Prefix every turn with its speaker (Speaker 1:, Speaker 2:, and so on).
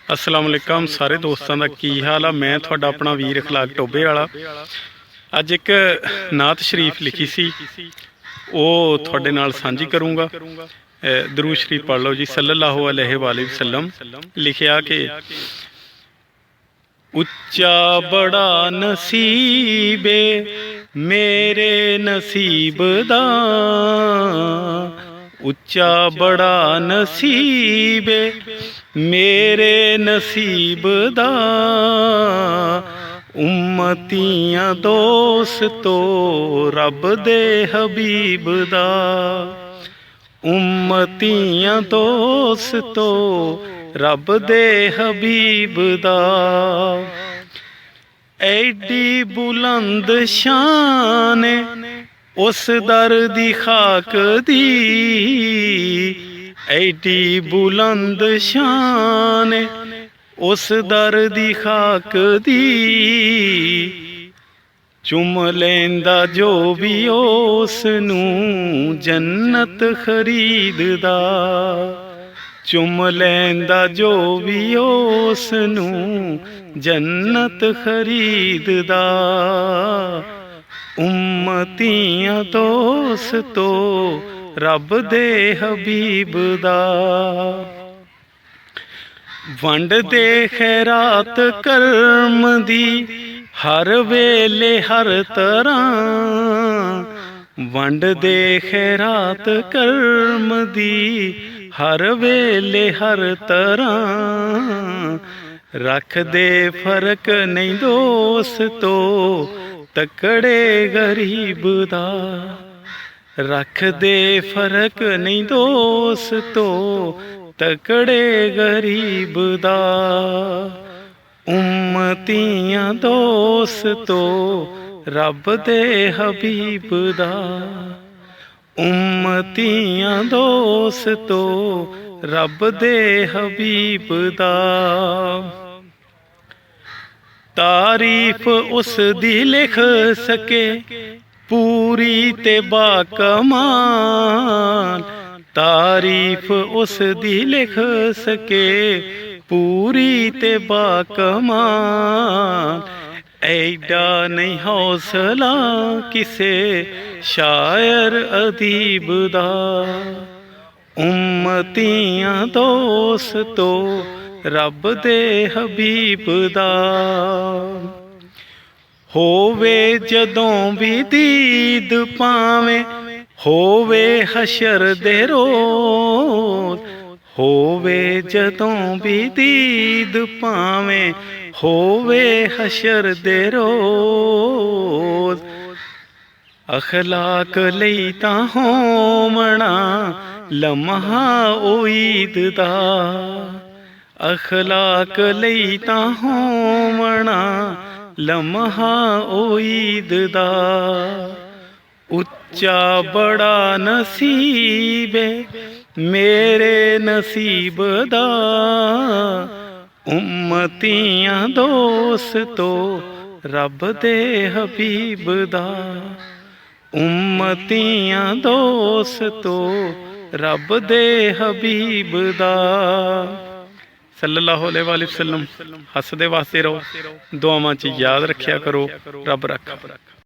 Speaker 1: अस्सलाम वालेकुम सारे दोस्तों का की हाल आ। मैं थोड़ा अपना वीर अखलाक टोबे वाला अज एक नात शरीफ लिखी सी वो थोड़े नाल सांझी करूँगा। दरूद शरीफ पढ़ लो जी। सल्लल्लाहु अलैहि वसल्लम लिखिया कि उच्चा बड़ा नसीबे मेरे नसीब दा, उच्चा बड़ा नसीबे मेरे नसीब दा, उम्मतियां दोस्तो रब दे हबीब दा, उम्मतियां दोस्तो रब दे हबीब दा। एडी बुलंद शान उस दर दी खाक दी, एडी बुलंद शान उस दर दी खाक दी, चुम लेंदा जो भी उस नूं जन्नत खरीददा, चुम लेंदा जो भी उस नूं जन्नत खरीददा, उम्मतियां दोस्तो रब दे हबीब दा। वंड दे खैरात कर्म दी हर वेले हर तरह, वंड दे खैरात कर्म दी हर वेले हर तरह, रख दे फर्क नहीं दोस्तो तकड़े गरीब दा, रख दे फर्क नहीं दोस्तो तकड़े गरीब दा, उम्मतियां दोस्तो रब दे हबीब दा, उम्मतियां दोस्तो रब दे हबीब दा। तारीफ उस दी लिख सके पूरी ते बाकमाल, तारीफ उस दी लिख सके पूरी ते बाकमाल, ऐडा नहीं हौसला किसे शायर अदीब दा, उम्मतियां दोस्तो रब दे हबीब दा। होवे जदों भी दीद पावे होवे हशर दे रोज, होवे जदों भी दीद पावे होवे हशर दे रोज, अखलाक लई तां होवणा लम्हा ओ ईद दा, अखलाक लई तां होवणा लम्हा ओ ईद दा, उच्चा बड़ा नसीबे मेरे नसीब दा, उम्मतियां दोस्तो रब दे हबीब दा, उम्मतियां दोस्तो रब दे हबीब दा। सल्लल्लाहु अलैहि वसल्लम। हसदे वास्ते रहो, दुआवां च याद रखिया करो। रब रखा।